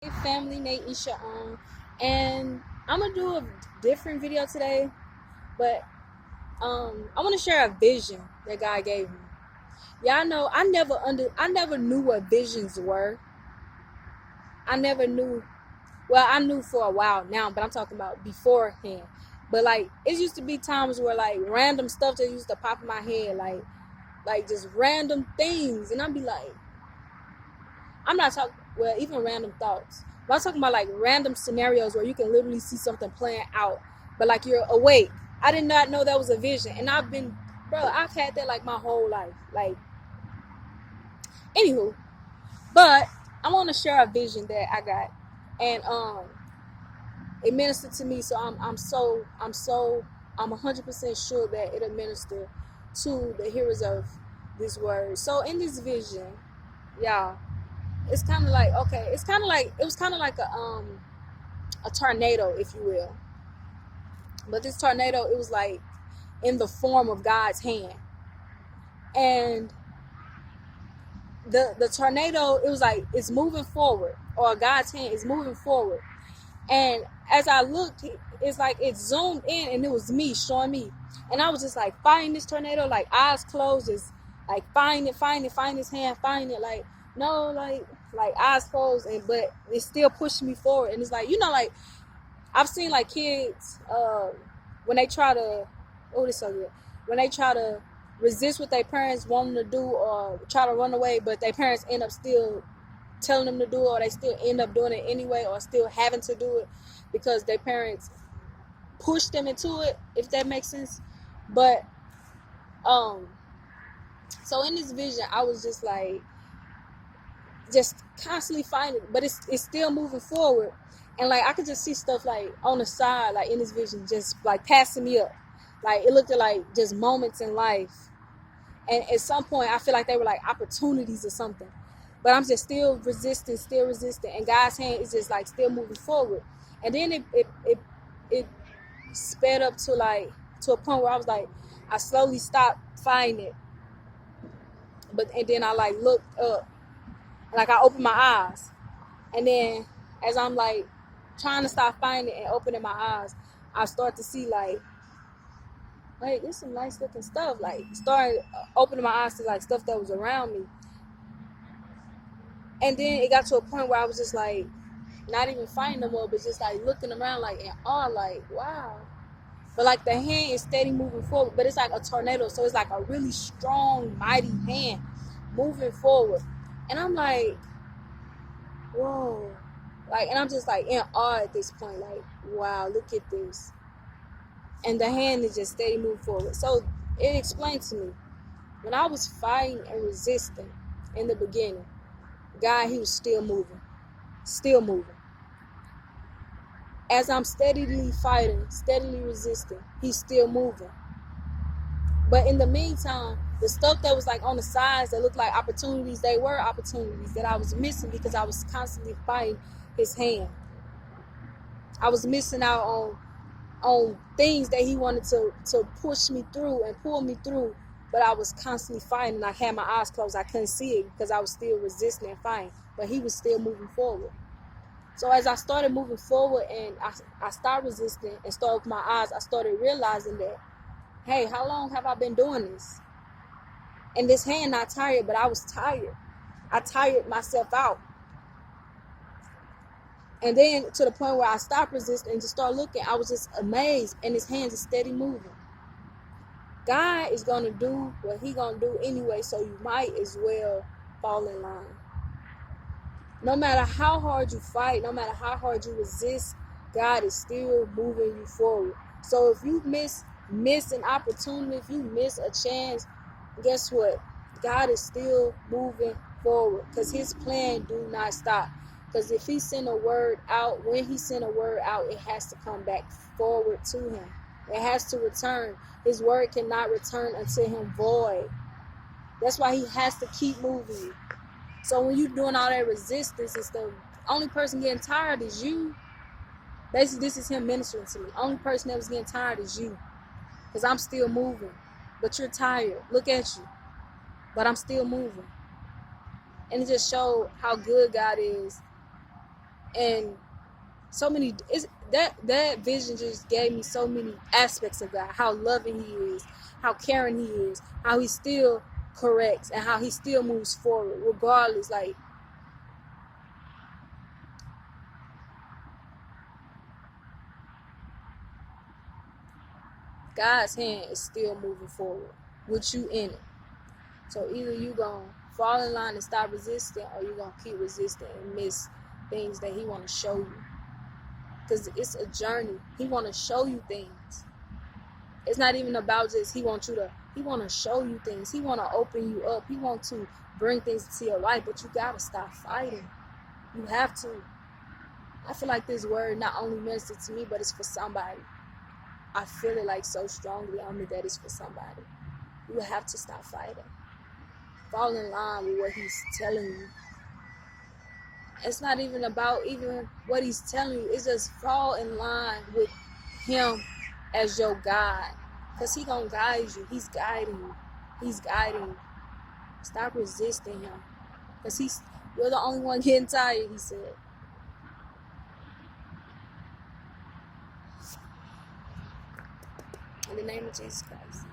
Hey family, Nate Isha on, and I'm gonna do a different video today, but I want to share a vision that God gave me. Y'all know I never knew what visions were. I never knew. Well, I knew for a while now, but I'm talking about beforehand. But like it used to be times where like random stuff that used to pop in my head, like just random things, and I'd be like, I'm not talking, well, even random thoughts. But I'm talking about like random scenarios where you can literally see something playing out, but like you're awake. I did not know that was a vision. And I've had that like my whole life. Like, anywho, but I want to share a vision that I got. And it ministered to me. So I'm 100% sure that it'll minister to the hearers of this word. So in this vision, y'all, it's kind of like, okay, it was kind of like a tornado, if you will. But this tornado, it was like in the form of God's hand. And the tornado, it was like it's moving forward, or God's hand is moving forward. And as I looked, it's like it zoomed in, and it was me, showing me. And I was just like fighting this tornado, like eyes closed, just like find his hand, find it, like no, like eyes closed, and but it's still pushing me forward. And it's like, like I've seen like kids when they try to, oh, this so good, when they try to resist what their parents want them to do, or try to run away, but their parents end up still telling them to do it, or they still end up doing it anyway, or still having to do it because their parents push them into it, if that makes sense. But so in this vision, I was just like, just constantly finding, but it's still moving forward. And like I could just see stuff like on the side, like in this vision, just like passing me up. Like it looked like just moments in life. And at some point I feel like they were like opportunities or something. But I'm just still resisting. And God's hand is just like still moving forward. And then it sped up to a point where I was like, I slowly stopped finding it. And then I like looked up, like I opened my eyes. And then as I'm like trying to stop finding it and opening my eyes, I start to see like, wait, there's some nice looking stuff. Like started opening my eyes to like stuff that was around me. And then it got to a point where I was just like, not even finding them more, but just like looking around like in awe, like, wow. But like the hand is steady moving forward, but it's like a tornado. So it's like a really strong, mighty hand moving forward. And I'm like, whoa. Like, and I'm just like in awe at this point, like, wow, look at this. And the hand is just steady moving forward. So it explained to me, when I was fighting and resisting in the beginning, God, he was still moving. As I'm steadily fighting, steadily resisting, he's still moving. But in the meantime, the stuff that was like on the sides that looked like opportunities, they were opportunities that I was missing because I was constantly fighting his hand. I was missing out on things that he wanted to push me through and pull me through, but I was constantly fighting, and I had my eyes closed. I couldn't see it because I was still resisting and fighting, but he was still moving forward. So as I started moving forward and I started resisting and started with my eyes, I started realizing that, hey, how long have I been doing this? And this hand not tired, but I was tired. I tired myself out. And then to the point where I stopped resisting and just started looking, I was just amazed, and his hands are steady moving. God is going to do what he going to do anyway, so you might as well fall in line. No matter how hard you fight, no matter how hard you resist, God is still moving you forward. So if you miss an opportunity, if you miss a chance, guess what? God is still moving forward, because his plan do not stop. Because if he send a word out, when he send a word out, it has to come back forward to him. It has to return. His word cannot return unto him void. That's why he has to keep moving. So when you're doing all that resistance and stuff, the only person getting tired is you. Basically, this is him ministering to me. The only person that was getting tired is you. Because I'm still moving. But you're tired. Look at you. But I'm still moving. And it just showed how good God is. And so many that vision just gave me so many aspects of God, how loving he is, how caring he is, how he still corrects, and how he still moves forward regardless. Like, God's hand is still moving forward with you in it. So either you gonna fall in line and stop resisting, or you gonna keep resisting and miss things that he want to show you. Because it's a journey. He want to show you things. It's not even about just he want to show you things. He want to open you up. He want to bring things to your life, but you gotta stop fighting. You have to. I feel like this word not only ministered to me, but it's for somebody. I feel it like so strongly on me that it's for somebody. You have to stop fighting. Fall in line with what he's telling you. It's not even about even what he's telling you. It's just fall in line with him as your guide. Because he gonna guide you. He's guiding you. He's guiding you. Stop resisting him. Because you're the only one getting tired, he said. In the name of Jesus Christ.